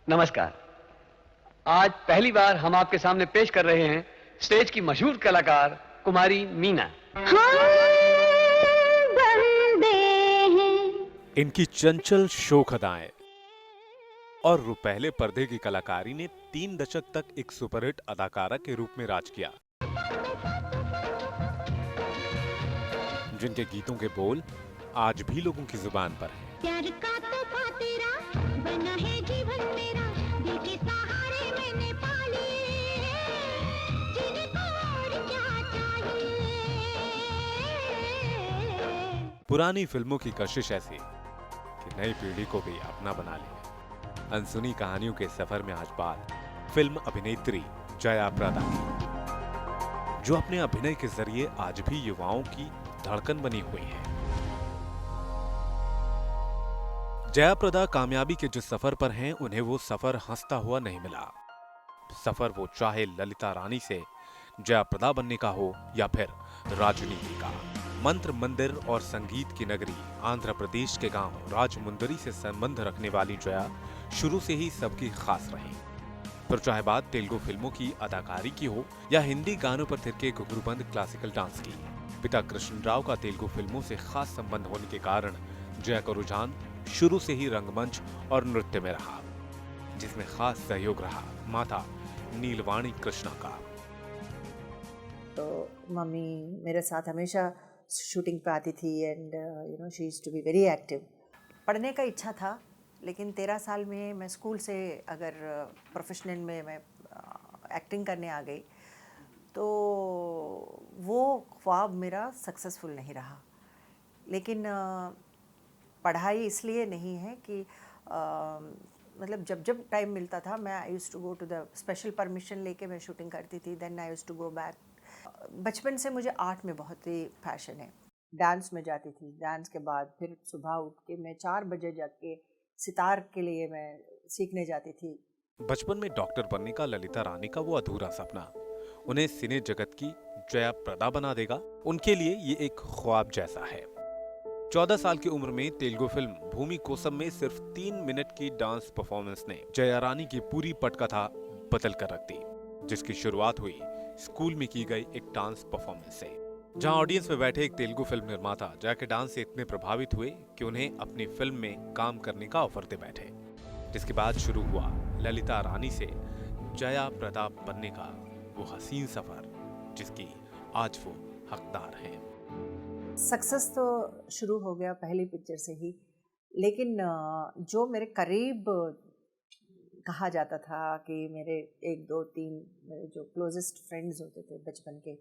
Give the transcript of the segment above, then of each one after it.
नमस्कार। आज पहली बार हम आपके सामने पेश कर रहे हैं स्टेज की मशहूर कलाकार कुमारी मीना। इनकी चंचल शोख अदाएं और रुपहले पर्दे की कलाकारी ने 3 दशक तक एक सुपरहिट अदाकारा के रूप में राज किया, जिनके गीतों के बोल आज भी लोगों की जुबान पर हैं। प्यार का तोहफा तेरा बना है जीवन मेरा, दिल के सहारे मैंने पाले, जीने को और क्या चाहिए। पुरानी फिल्मों की कशिश ऐसी कि नई पीढ़ी को भी अपना बना ले। अनसुनी कहानियों के सफर में आज बात फिल्म अभिनेत्री जया प्रदा की, जो अपने अभिनय के जरिए आज भी युवाओं की धड़कन बनी हुई है। जया प्रदा कामयाबी के जिस सफर पर हैं, उन्हें वो सफर हंसता हुआ नहीं मिला। सफर वो चाहे ललिता रानी से जया प्रदा बनने का हो या फिर राजनीति का। मंत्र मंदिर और संगीत की नगरी आंध्र प्रदेश के गांव राजमुंदरी से संबंध रखने वाली जया शुरू से ही सबकी खास रही। फिर चाहे बात तेलुगु फिल्मों की अदाकारी की हो या हिंदी गानों पर थिरके घुंघरूबंद क्लासिकल डांस की, पिता कृष्ण राव का तेलुगु फिल्मों से खास संबंध होने के कारण जया का रुझान शुरू से ही रंगमंच और नृत्य में रहा, जिसमें खास सहयोग रहा माता नीलवाणी कृष्णा का। तो मम्मी मेरे साथ हमेशा शूटिंग पे आती थी and she used to be very active. पढ़ने का इच्छा था, लेकिन 13 साल में मैं स्कूल से अगर प्रोफेशनल में मैं एक्टिंग करने आ गई तो वो ख्वाब मेरा सक्सेसफुल नहीं रहा। लेकिन पढ़ाई इसलिए नहीं है कि मतलब जब जब टाइम मिलता था मैं I used to go to the special permission लेके मैं शूटिंग करती थी, then I used to go back. बचपन से मुझे आर्ट में बहुत ही पैशन है। डांस में जाती थी, डांस के बाद फिर सुबह उठ के मैं 4 बजे जाके सितार के लिए मैं सीखने जाती थी। बचपन में डॉक्टर बनने का ललिता रानी का वो अधूरा सपना उन्हें सिने जगत की जया प्रदा बना देगा। उनके लिए ये एक ख्वाब जैसा है। 14 साल की उम्र में तेलुगु फिल्म भूमि कोसम में सिर्फ 3 मिनट की डांस परफॉर्मेंस ने जया रानी की पूरी पटकथा बदल कर रख दी, जिसकी शुरुआत हुई स्कूल में की गई एक डांस परफॉर्मेंस से, जहां ऑडियंस में बैठे एक तेलुगु फिल्म निर्माता जया के डांस से इतने प्रभावित हुए कि उन्हें अपनी फिल्म में काम करने का ऑफर दे बैठे, जिसके बाद शुरू हुआ ललिता रानी से जया प्रदा बनने का वो हसीन सफर, जिसकी आज वो हकदार हैं। सक्सेस तो शुरू हो गया पहली पिक्चर से ही, लेकिन जो मेरे करीब कहा जाता था कि मेरे 1 2 3 मेरे जो क्लोजेस्ट फ्रेंड्स होते थे बचपन के,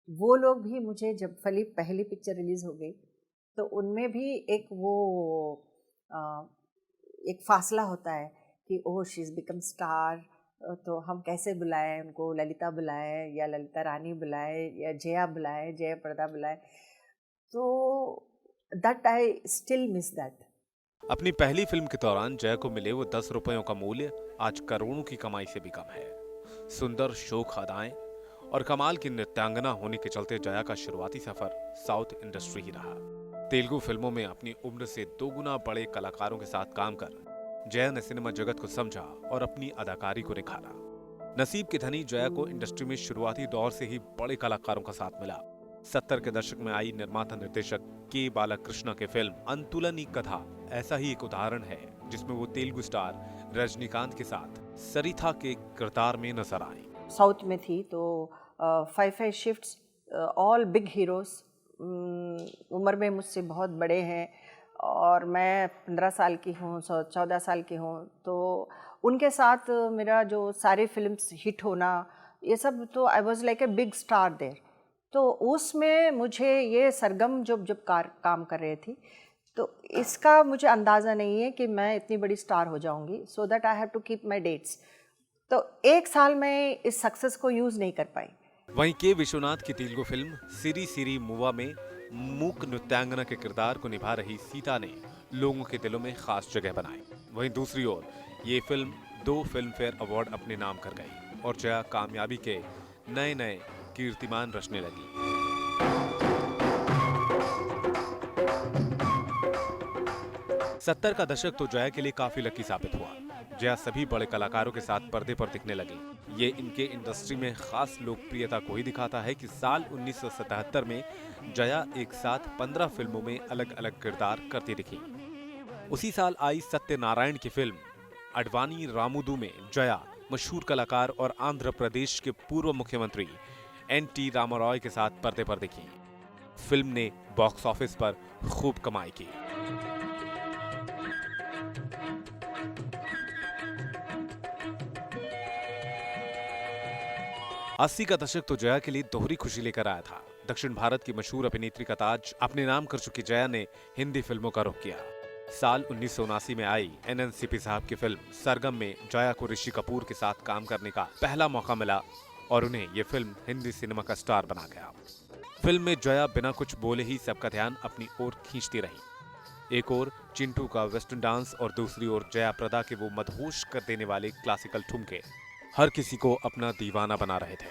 वो लोग भी मुझे जब पहली पिक्चर रिलीज़ हो गई तो उनमें भी एक वो एक फासला होता है कि ओह शी इज़ बिकम स्टार, तो हम कैसे बुलाएं उनको, ललिता बुलाएं या ललिता रानी बुलाएं या जया बुलाएं, जया प्रदा बुलाएं। तो that I still miss that. अपनी पहली फिल्म के दौरान जया को मिले वो 10 रुपयों का मूल्य आज करोड़ों की कमाई से भी कम है। सुंदर शोख अदाएं और कमाल की नृत्यांगना होने के चलते जया का शुरुआती सफर साउथ इंडस्ट्री ही रहा। तेलुगु फिल्मों में अपनी उम्र से 2 गुना बड़े कलाकारों के साथ काम कर जया ने सिनेमा जगत को समझा और अपनी अदाकारी को निखारा। नसीब की धनी जया को इंडस्ट्री में शुरुआती दौर से ही बड़े कलाकारों का साथ मिला। 70 के दशक में आई निर्माता निर्देशक के बालाकृष्ण के फिल्म अंतुलनी कथा ऐसा ही एक उदाहरण है, जिसमें वो तेलुगु स्टार रजनीकांत के साथ सरिता के किरदार में नजर आई। साउथ में थी तो 5 शिफ्ट्स, ऑल बिग हीरोज, उम्र में मुझसे बहुत बड़े हैं और मैं 15 साल की हूँ, 14 साल की हूँ, तो उनके साथ मेरा जो सारे फिल्म्स हिट होना ये सब, तो I was like a big star there. तो उसमें मुझे ये सरगम जब काम कर रही थी, तो इसका मुझे अंदाज़ा नहीं है कि मैं इतनी बड़ी स्टार हो जाऊंगी, so that I have to keep my dates. तो 1 साल में इस सक्सेस को यूज़ नहीं कर पाई। वहीं के विश्वनाथ की तेलुगु फिल्म सिरी सिरी मूवा में मूक नृत्यांगना के किरदार को निभा रही सीता ने लोगों के दिलों में खास जगह बनाई। वहीं दूसरी ओर ये फिल्म 2 फिल्म फेयर अवार्ड अपने नाम कर गई और जया कामयाबी के नए नए कीर्तिमान रचने लगी। 70 का दशक तो जया के लिए काफी लकी साबित हुआ। जया सभी बड़े कलाकारों के साथ पर्दे पर दिखने लगी। ये इनके इंडस्ट्री में खास लोकप्रियता को ही दिखाता है कि साल 1977 में जया एक साथ 15 फिल्मों में अलग अलग किरदार करती दिखी। उसी साल आई सत्यनारायण की फिल्म अडवाणी रामुदू में जया मशहूर कलाकार और आंध्र प्रदेश के पूर्व मुख्यमंत्री एन.टी. रामाराव के साथ पर्दे पर दिखी। फिल्म ने बॉक्स ऑफिस पर खूब कमाई की। अस्सी का दशक तो जया के लिए दोहरी खुशी लेकर आया था। दक्षिण भारत की मशहूर अभिनेत्री का ताज अपने नाम कर चुकी जया ने हिंदी फिल्मों का रुख किया। साल 1979 में आई एनएनसीपी साहब की फिल्म सरगम में जया को ऋषि कपूर के साथ काम करने का पहला मौका मिला और उन्हें ये फिल्म हिंदी सिनेमा का स्टार बना गया। फिल्म में जया बिना कुछ बोले ही सबका ध्यान अपनी ओर खींचती रही। एक ओर चिंटू का वेस्टर्न डांस और दूसरी ओर जया प्रदा के वो मदहोश कर देने वाले क्लासिकल ठुमके हर किसी को अपना दीवाना बना रहे थे।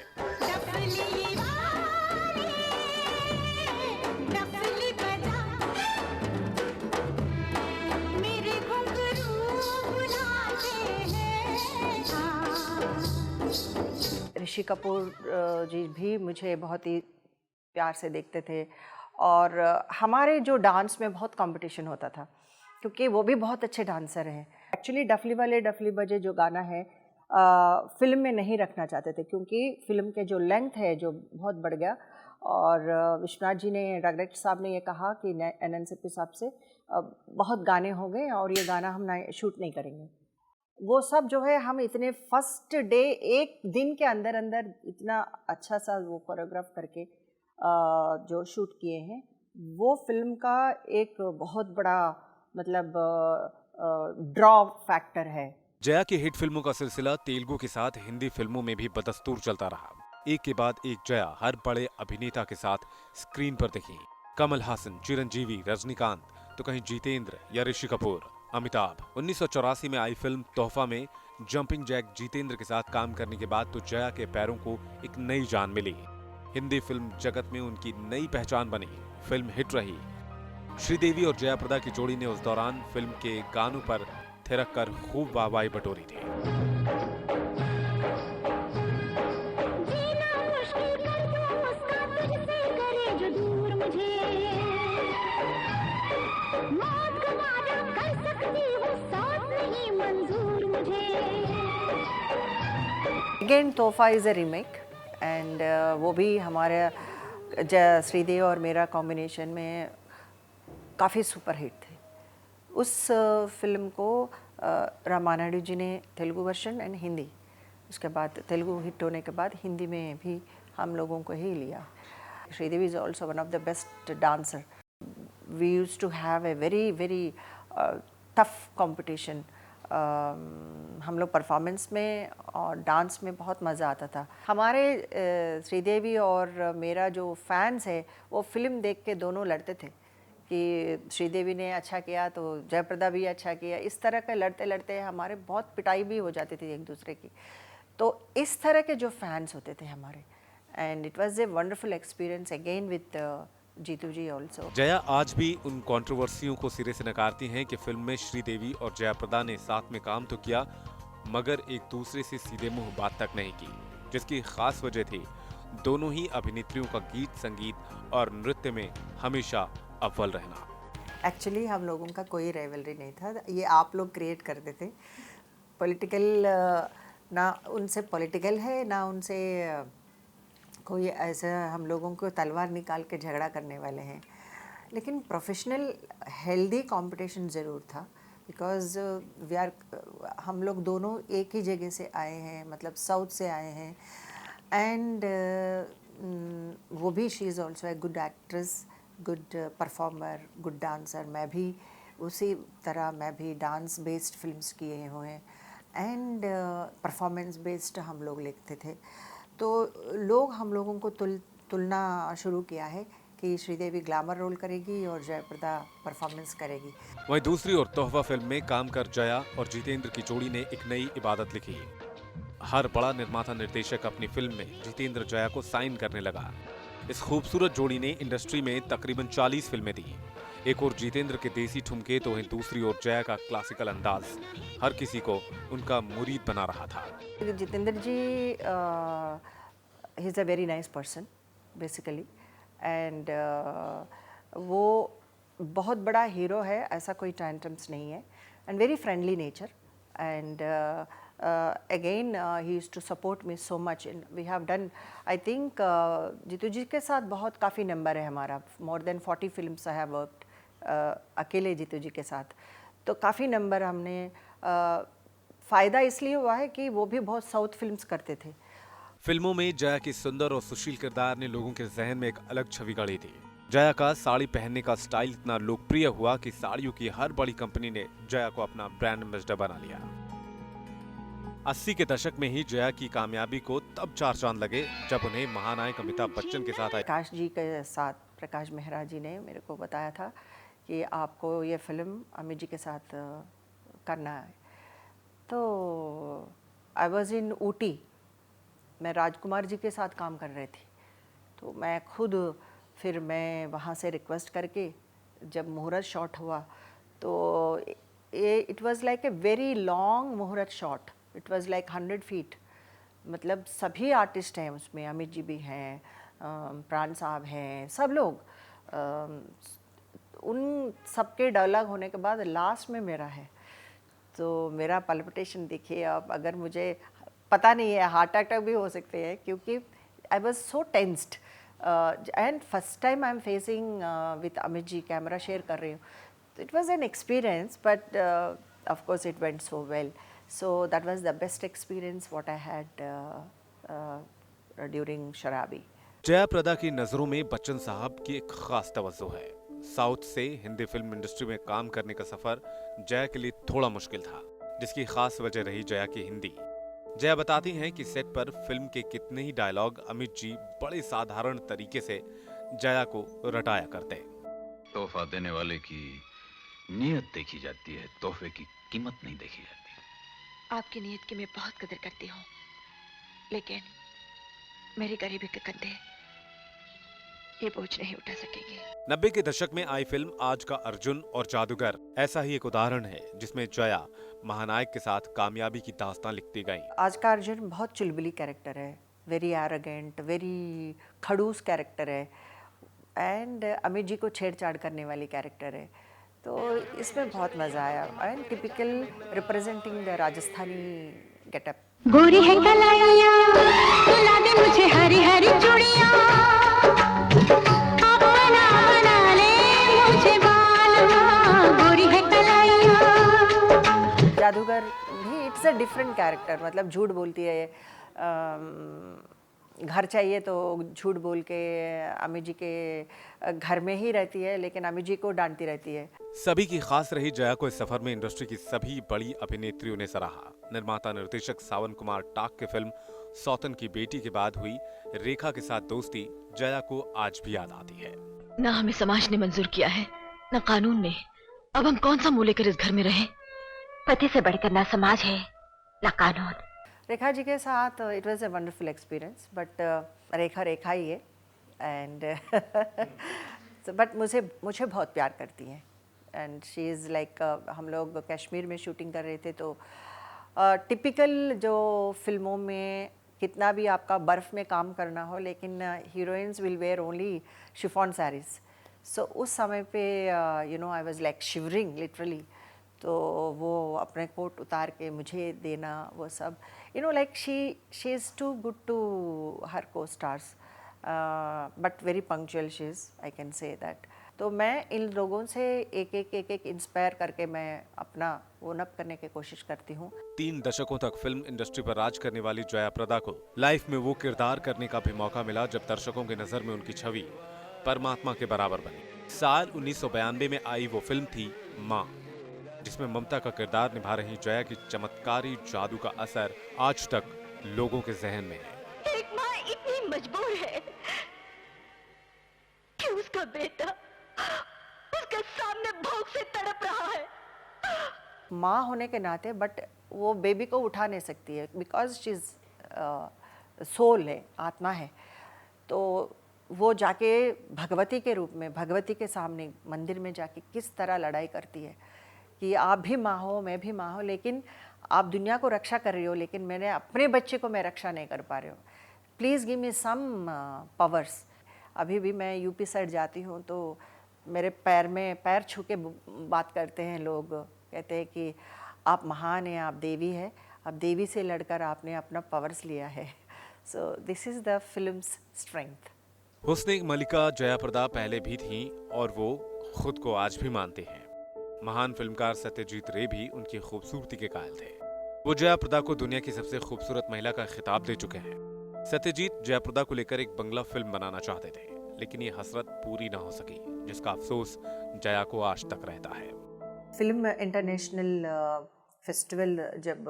ऋषि कपूर जी भी मुझे बहुत ही प्यार से देखते थे और हमारे जो डांस में बहुत कंपटीशन होता था क्योंकि वो भी बहुत अच्छे डांसर हैं। एक्चुअली डफली वाले डफली बजे जो गाना है फिल्म में नहीं रखना चाहते थे क्योंकि फिल्म के जो लेंथ है जो बहुत बढ़ गया और विश्वनाथ जी ने डायरेक्टर साहब ने ये कहा कि एनएनसीपी साहब से बहुत गाने हो गए और ये गाना हम शूट नहीं करेंगे। वो सब जो है हम इतने फर्स्ट डे एक दिन के अंदर अंदर इतना अच्छा सा वो कोरियोग्राफ करके जो शूट किए हैं वो फिल्म का एक बहुत बड़ा मतलब ड्रॉ फैक्टर है। जया की हिट फिल्मों का सिलसिला तेलुगु के साथ हिंदी फिल्मों में भी बदस्तूर चलता रहा। एक के बाद एक जया हर बड़े अभिनेता के साथ स्क्रीन पर दिखी। कमल हासन, चिरंजीवी, रजनीकांत तो कहीं जितेंद्र या ऋषि कपूर, अमिताभ। 1984 में आई फिल्म तोहफा में जंपिंग जैक जितेंद्र के साथ काम करने के बाद तो जया के पैरों को एक नई जान मिली। हिंदी फिल्म जगत में उनकी नई पहचान बनी। फिल्म हिट रही। श्रीदेवी और जया प्रदा की जोड़ी ने उस दौरान फिल्म के गानों पर थिरक कर खूब वाहवाही बटोरी थी। अगेन तोहफा इज़ अ रीमेक एंड वो भी हमारे श्रीदेवी और मेरा कॉम्बिनेशन में काफ़ी सुपर हिट थे। उस फिल्म को रामानायडू जी ने तेलुगु वर्जन एंड हिंदी, उसके बाद तेलुगु हिट होने के बाद हिंदी में भी हम लोगों को ही लिया। Sridevi is also one of the best dancer. We used to have a very very tough competition. हम लोग परफॉर्मेंस में और डांस में बहुत मज़ा आता था। हमारे श्रीदेवी और मेरा जो फैंस है वो फिल्म देख के दोनों लड़ते थे कि श्रीदेवी ने अच्छा किया तो जयप्रदा भी अच्छा किया। इस तरह के लड़ते लड़ते हमारे बहुत पिटाई भी हो जाती थी एक दूसरे की। तो इस तरह के जो फैंस होते थे हमारे, and it was a wonderful experience again with Jeetu ji also. Jaya आज भी उन कंट्रोवर्सियों को सिरे से नकारती हैं कि फिल्म में श्रीदेवी और जयाप्रदा ने साथ में काम तो किया मगर एक दूसरे से सीधे मुंह बात तक नहीं की, जिसकी खास वजह थी दोनों ही अभिनेत्रियों का गीत, संगीत और नृत्य में हमेशा अव्वल रहना। एक्चुअली हम लोगों का कोई राइवलरी नहीं था, ये आप लोग क्रिएट करते थे। पॉलिटिकल ना उनसे पॉलिटिकल है ना उनसे कोई ऐसा हम लोगों को तलवार निकाल के झगड़ा करने वाले हैं। लेकिन प्रोफेशनल हेल्दी कंपटीशन ज़रूर था बिकॉज़ हम लोग दोनों एक ही जगह से आए हैं, मतलब साउथ से आए हैं। एंड वो भी she is also a good actress, good performer, good dancer. मैं भी उसी तरह मैं भी डांस बेस्ड फिल्म्स किए हुए हैं एंड परफॉर्मेंस बेस्ड हम लोग लिखते थे। तो लोग हम लोगों को तुलना शुरू किया है कि श्रीदेवी ग्लैमर रोल करेगी और जयप्रदा परफॉर्मेंस करेगी। वहीं दूसरी ओर तोहफा फिल्म में काम कर जया और जितेंद्र की जोड़ी ने एक नई इबादत लिखी। हर बड़ा निर्माता निर्देशक अपनी फिल्म में जितेंद्र जया को साइन करने लगा। इस खूबसूरत जोड़ी ने इंडस्ट्री में तकरीबन 40 फिल्में दी। एक और जितेंद्र के देसी ठुमके तो वहीं दूसरी ओर जया का क्लासिकल अंदाज हर किसी को उनका मुरीद बना रहा था। Jitendra ji he is a very nice person basically, and वो बहुत बड़ा हीरो है, ऐसा कोई टैंट्रम्स नहीं है, and very friendly nature, and again he used to support me so much in we have done I think Jeetu ji के साथ बहुत काफ़ी नंबर है हमारा, more than 40 films I have worked अकेले जीतू जी के साथ, तो काफ़ी नंबर हमने फ़ायदा इसलिए हुआ है कि वो भी बहुत साउथ फिल्म्स करते थे। फिल्मों में जया के सुंदर और सुशील किरदार ने लोगों के जहन में एक अलग छवि गढ़ी थी। जया का साड़ी पहनने का स्टाइल इतना लोकप्रिय हुआ कि साड़ियों की हर बड़ी कंपनी ने जया को अपना ब्रांड एम्बेसडर बना लिया। 80 के दशक में ही जया की कामयाबी को तब चार चांद लगे जब उन्हें महानायक अमिताभ बच्चन के साथ प्रकाश जी के साथ, प्रकाश मेहरा जी ने मेरे को बताया था कि आपको ये फिल्म अमित जी के साथ करना है, तो आई वॉज इन ऊटी, मैं राजकुमार जी के साथ काम कर रही थी, तो मैं खुद फिर मैं वहाँ से रिक्वेस्ट करके जब मुहूर्त शॉट हुआ तो it was like a very long मुहूर्त shot, it was like 100 feet, मतलब सभी आर्टिस्ट हैं उसमें, अमित जी भी हैं, प्राण साहब हैं, सब लोग, उन सबके डायलॉग होने के बाद लास्ट में मेरा है, तो मेरा पल्पिटेशन देखिए आप, अगर मुझे पता नहीं है हार्ट अटैक भी हो सकते हैं क्योंकि I was so tensed, and first time I am facing with Amit ji, camera share कर रही हूँ, तो it was an experience, but of course it went so well, so that was the best experience what I had during Sharaabi. Jaya प्रदा की नजरों में बच्चन साहब की एक खास तवज्जो है। साउथ से हिंदी फिल्म इंडस्ट्री में काम करने का सफर जया के लिए थोड़ा मुश्किल था, जिसकी खास वजह रही जया की हिंदी। जया बताती हैं कि सेट पर फिल्म के कितने ही डायलॉग अमित जी बड़े साधारण तरीके से जया को रटाया करते। तोहफा देने वाले की नीयत देखी जाती है, तोहफे की कीमत नहीं देखी जाती। आपकी नीयत की मैं बहुत कदर करती हूँ, लेकिन मेरी गरीबी के कंधे ये बोझ नहीं उठा सकेंगे। 90 के दशक में आई फिल्म आज का अर्जुन और जादूगर ऐसा ही एक उदाहरण है, जिसमें जया महानायक के साथ कामयाबी की दास्तान लिखती गई। आज का अर्जुन बहुत चुलबुली कैरेक्टर है, वेरी एरोगेंट, वेरी खड़ूस कैरेक्टर है, एंड अमित जी को छेड़छाड़ करने वाली कैरेक्टर है, तो इसमें बहुत मज़ा आया, and typical representing the Rajasthani getup. गोरी है कलाइया तुला दे मुझे हरी हरी चूड़ियां, अपना बना ले मुझे बालवा, गोरी है कलाइया। जादूगर भी इट्स अ डिफरेंट कैरेक्टर, मतलब झूठ बोलती है, घर चाहिए तो झूठ बोल के अमित जी के घर में ही रहती है, लेकिन अमित जी को डांटती रहती है। सभी की खास रही जया को इस सफर में इंडस्ट्री की सभी बड़ी अभिनेत्रियों ने सराहा। निर्माता निर्देशक सावन कुमार टाक की फिल्म सौतन की बेटी के बाद हुई रेखा के साथ दोस्ती जया को आज भी याद आती है। ना हमें समाज ने मंजूर किया है, ना कानून ने, अब हम कौन सा मुंह लेकर इस घर में रहें? पति से बढ़कर ना समाज है ना कानून। रेखा जी के साथ it was a wonderful experience, but Rekha Rekha ही है, एंड बट मुझे बहुत प्यार करती हैं, एंड शी इज़ लाइक, हम लोग कश्मीर में शूटिंग कर रहे थे, तो टिपिकल जो फिल्मों में कितना भी आपका बर्फ़ में काम करना हो, लेकिन heroines will wear only chiffon saris, so उस समय पे you know I was like shivering literally, तो वो अपने कोट उतार के मुझे देना, वो सब, you know like she is too good to her co stars, but very punctual she is, I can say that. तो मैं इन लोगों से एक इंस्पायर करके मैं अपना ओन अप करने की कोशिश करती हूँ। 3 दशकों तक फिल्म इंडस्ट्री पर राज करने वाली जया प्रदा को लाइफ में वो किरदार करने का भी मौका मिला जब दर्शकों की नजर में उनकी छवि परमात्मा के बराबर बनी। साल 1992 में आई वो फिल्म थी माँ, जिसमें ममता का किरदार निभा रही जया की चमत्कारी जादू का असर आज तक लोगों के जहन में है। एक माँ इतनी मजबूर है कि उसका बेटा उसके सामने भूख से तड़प रहा है। माँ होने के नाते, बट वो बेबी को उठा नहीं सकती है, बिकॉज शी इज़ सोल है, आत्मा है, तो वो जाके भगवती के रूप में, भगवती के सामने मंदिर में जाके किस तरह लड़ाई करती है कि आप भी माँ हो, मैं भी माँ हो, लेकिन आप दुनिया को रक्षा कर रही हो, लेकिन मैंने अपने बच्चे को मैं रक्षा नहीं कर पा रही हूँ। Please give me some powers. अभी भी मैं यूपी साइड जाती हूँ तो मेरे पैर में पैर छू के बात करते हैं लोग, कहते हैं कि आप महान हैं, आप देवी हैं, अब देवी से लड़कर आपने अपना पावर्स लिया है। So this is the films strength. हुस्न मलिका जया प्रदा पहले भी थीं और वो खुद को आज भी मानते हैं। महान फिल्मकार सत्यजीत रे भी उनकी खूबसूरती के कायल थे। वो जया प्रदा को दुनिया की सबसे खूबसूरत महिला का खिताब दे चुके हैं। सत्यजीत जया प्रदा को लेकर एक बंगला फिल्म बनाना चाहते थे, लेकिन ये हसरत पूरी ना हो सकी, जिसका अफसोस जया को आज तक रहता है। फिल्म इंटरनेशनल फेस्टिवल जब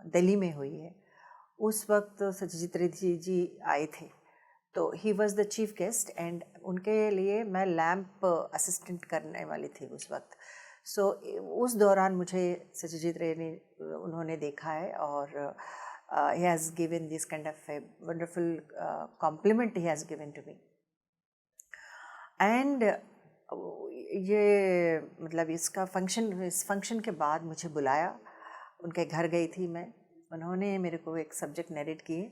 दिल्ली में हुई है, उस वक्त सत्यजीत रे जी आए थे, तो he was the chief guest and उनके लिए मैं लैंप असिस्टेंट करने वाली थी उस वक्त। सो उस दौरान मुझे सत्यजीत रे ने उन्होंने देखा है और he has given this kind of a wonderful compliment he has given to me and ये मतलब इसका इस फंक्शन के बाद मुझे बुलाया, उनके घर गई थी मैं, उन्होंने मेरे को एक सब्जेक्ट नरेट किए,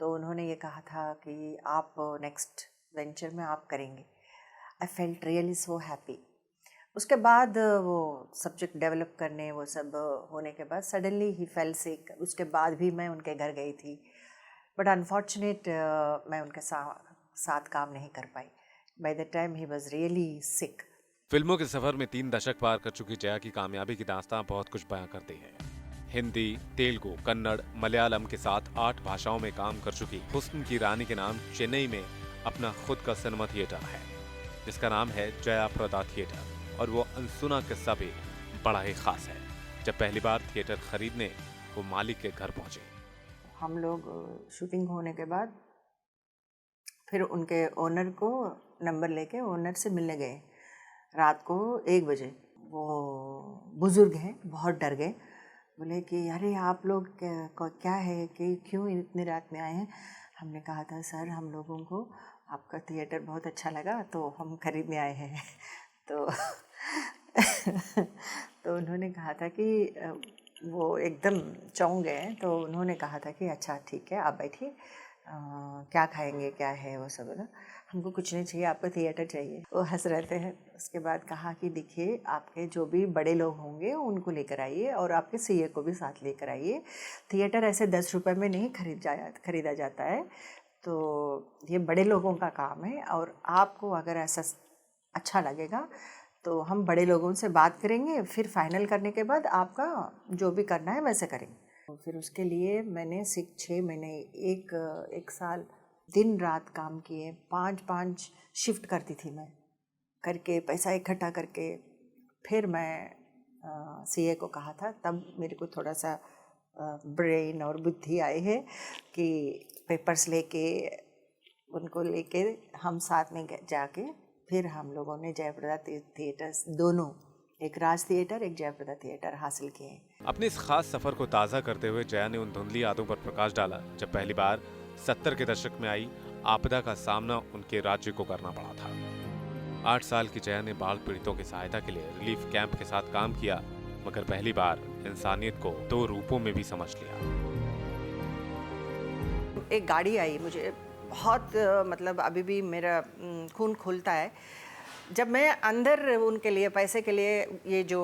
तो उन्होंने ये कहा था कि आप नेक्स्ट वेंचर में आप करेंगे। I felt really so happy. उसके बाद वो सब्जेक्ट डेवलप करने वो सब होने के बाद सडनली ही फेल सिक। उसके बाद भी मैं उनके घर गई थी, बट अनफॉर्चुनेट मैं उनके साथ काम नहीं कर पाई। By the time he was really sick. फिल्मों के सफर में 3 दशक पार कर चुकी जया की कामयाबी की दास्तां बहुत कुछ बयां करती है। हिंदी, तेलुगु, कन्नड़, मलयालम के साथ 8 भाषाओं में काम कर चुकी हुस्न की रानी के नाम चेन्नई में अपना खुद का सिनेमा थिएटर है, जिसका नाम है जया प्रदा थिएटर। और वो अनसुना किस्सा भी बड़ा ही खास है। जब पहली बार थिएटर खरीदने वो मालिक के घर पहुंचे, हम लोग शूटिंग होने के बाद फिर उनके ओनर को नंबर लेके ओनर से मिलने गए रात को 1 बजे। वो बुजुर्ग हैं, बहुत डर गए, बोले कि अरे आप लोग क्या है कि क्यों इतनी रात में आए हैं। हमने कहा था सर हम लोगों को आपका थिएटर बहुत अच्छा लगा तो हम खरीदने आए हैं। तो उन्होंने कहा था कि वो एकदम चौंक गए, तो उन्होंने कहा था कि अच्छा ठीक है आप बैठिए, क्या खाएंगे क्या है वो सब ना, हमको कुछ नहीं चाहिए, आपको थिएटर चाहिए। वो हंस रहे थे। उसके बाद कहा कि देखिए आपके जो भी बड़े लोग होंगे उनको लेकर आइए और आपके सीए को भी साथ लेकर आइए। थिएटर ऐसे 10 रुपये में नहीं खरीदा जाता है, तो ये बड़े लोगों का काम है और आपको अगर ऐसा अच्छा लगेगा तो हम बड़े लोगों से बात करेंगे, फिर फाइनल करने के बाद आपका जो भी करना है वैसे करेंगे। तो फिर उसके लिए मैंने 6 महीने एक साल दिन रात काम किए, 5 शिफ्ट करती थी मैं, करके पैसा इकट्ठा करके फिर मैं सीए को कहा था। तब मेरे को थोड़ा सा ब्रेन और बुद्धि आई है कि पेपर्स लेके उनको लेके हम साथ में जाके फिर हम लोगों ने जयप्रदा थिएटर्स दोनों, एक राज थिएटर एक जयप्रदा थिएटर हासिल किए। अपने इस खास सफर को ताज़ा करते हुए जया ने उन धुंधली यादों पर प्रकाश डाला जब पहली बार 70 के दशक में आई आपदा का सामना उनके राज्य को करना पड़ा था। 8 साल की जया ने बाढ़ पीड़ितों की सहायता के लिए रिलीफ कैंप के साथ काम किया, मगर पहली बार इंसानियत को 2 रूपों में भी समझ लिया। एक गाड़ी आई, मुझे बहुत मतलब अभी भी मेरा खून खुलता है जब मैं अंदर उनके लिए पैसे के लिए ये जो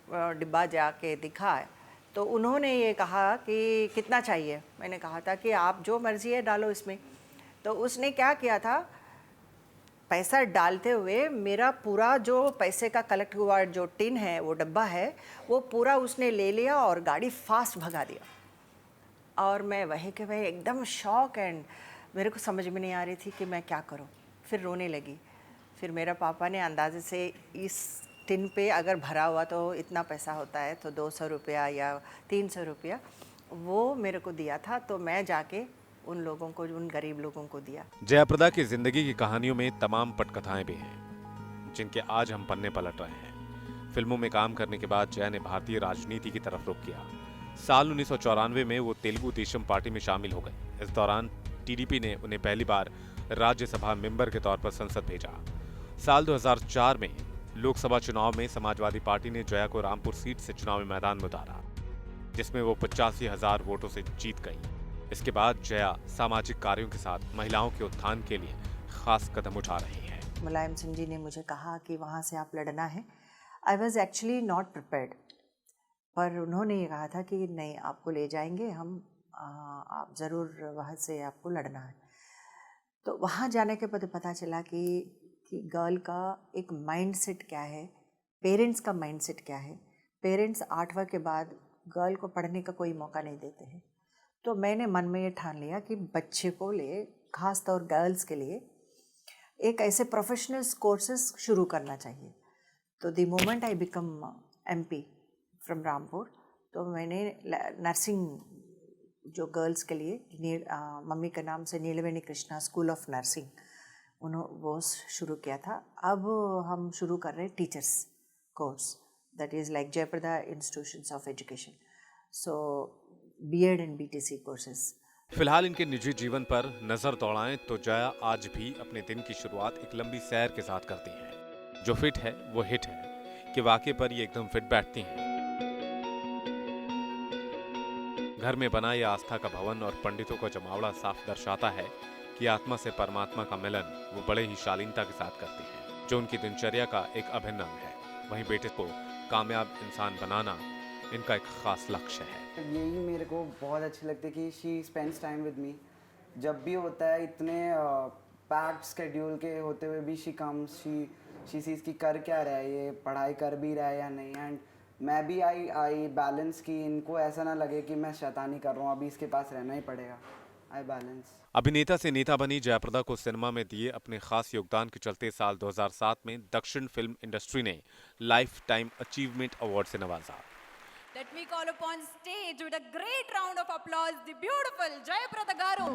डिब्बा जाके दिखा है, तो उन्होंने ये कहा कि कितना चाहिए। मैंने कहा था कि आप जो मर्जी है डालो इसमें। तो उसने क्या किया था, पैसा डालते हुए मेरा पूरा जो पैसे का कलेक्ट हुआ जो टिन है, वो डब्बा है, वो पूरा उसने ले लिया और गाड़ी फास्ट भगा दिया। और मैं वहीं के वहीं एकदम शॉक एंड मेरे को समझ में नहीं आ रही थी कि मैं क्या करूं। फिर रोने लगी। फिर मेरा पापा ने अंदाजे से इस टिन पे अगर भरा हुआ तो इतना पैसा होता है, तो 200 रुपया या 300 रुपया वो मेरे को दिया था। तो मैं जाके उन लोगों को, उन गरीब लोगों को दिया। जया प्रदा की जिंदगी की कहानियों में तमाम पटकथाएं भी हैं जिनके आज हम पन्ने पलट रहे हैं। फिल्मों में काम करने के बाद जया ने भारतीय राजनीति की तरफ रुख किया। साल 1994 में वो तेलुगु देशम पार्टी में शामिल हो गए। इस दौरान टीडीपी ने उन्हें पहली बार राज्यसभा मेंबर के तौर पर संसद भेजा। साल 2004 में लोकसभा चुनाव में समाजवादी पार्टी ने जया को रामपुर सीट से चुनावी मैदान में उतारा, जिसमें वो 85,000 वोटों से जीत गई। इसके बाद जया सामाजिक कार्यों के साथ महिलाओं के उत्थान के लिए खास कदम उठा रही हैं। मुलायम सिंह जी ने मुझे कहा कि वहाँ से आप लड़ना है। I was actually not prepared, पर उन्होंने ये कहा था कि नहीं, आपको ले जाएंगे हम, आप ज़रूर वहाँ से आपको लड़ना है। तो वहाँ जाने के बाद पता चला कि गर्ल का एक माइंडसेट क्या है, पेरेंट्स का माइंडसेट क्या है। पेरेंट्स 8वां के बाद गर्ल को पढ़ने का कोई मौका नहीं देते हैं। तो मैंने मन में ये ठान लिया कि बच्चे को ले, ख़ास तौर गर्ल्स के लिए एक ऐसे प्रोफेशनल कोर्सेज शुरू करना चाहिए। तो the moment I become MP from Rampur, तो मैंने नर्सिंग जो गर्ल्स के लिए मम्मी के नाम से Neelaveni Krishna school of nursing वो शुरू किया था। अब हम शुरू कर रहे हैं teachers course, that is like Jaya Prada institutions of education, so B.Ed and BTC courses. फिलहाल इनके निजी जीवन पर नजर दौड़ाएं तो जया आज भी अपने दिन की शुरुआत एक लंबी सैर के साथ करती हैं। जो फिट है वो हिट है कि वाकई पर ये एकदम फिट बैठती हैं। घर में बना ये आस्था का भवन और पंडितों का जमावड़ा साफ दर्शाता है कि आत्मा से परमात्मा का मिलन वो बड़े ही शालीनता के साथ करती हैं, जो उनकी दिनचर्या का एक अभिन्न अंग है। वहीं बेटे को कामयाब इंसान बनाना इनका एक खास लक्ष्य है। यही मेरे को बहुत अच्छी लगती है कि she spends time with me. जब भी होता है, इतने पैक्ड स्केड्यूल के होते हुए भी शी कम्स, शी सीज की कर क्या रहा है, ये पढ़ाई कर भी रहा है या नहीं। एंड मैं भी आई बैलेंस की, इनको ऐसा ना लगे कि मैं शैतानी कर रहा हूँ, अभी इसके पास रहना ही पड़ेगा। I balance. अभिनेता से नेता बनी जयाप्रदा को सिनेमा में दिए अपने खास योगदान के चलते साल 2007 में दक्षिण फिल्म इंडस्ट्री ने लाइफ टाइम अचीवमेंट अवार्ड से नवाजा। Let me call upon stage with a great round of applause the beautiful Jayaprada garu.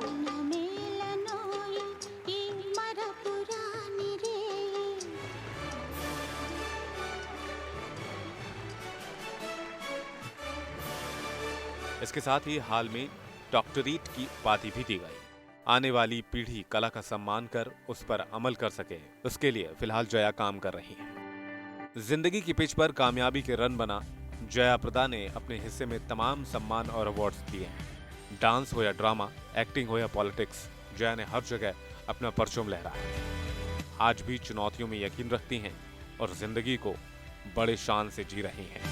इसके साथ ही हाल में डॉक्टरेट की उपाधि भी दी गई। आने वाली पीढ़ी कला का सम्मान कर उस पर अमल कर सके, उसके लिए फिलहाल जया काम कर रही हैं। जिंदगी की पिच पर कामयाबी के रन बना जयाप्रदा ने अपने हिस्से में तमाम सम्मान और अवार्ड्स दिए हैं। डांस हो या ड्रामा, एक्टिंग हो या पॉलिटिक्स, जया ने हर जगह अपना परचम लहराया। आज भी चुनौतियों में यकीन रखती हैं और जिंदगी को बड़े शान से जी रही हैं।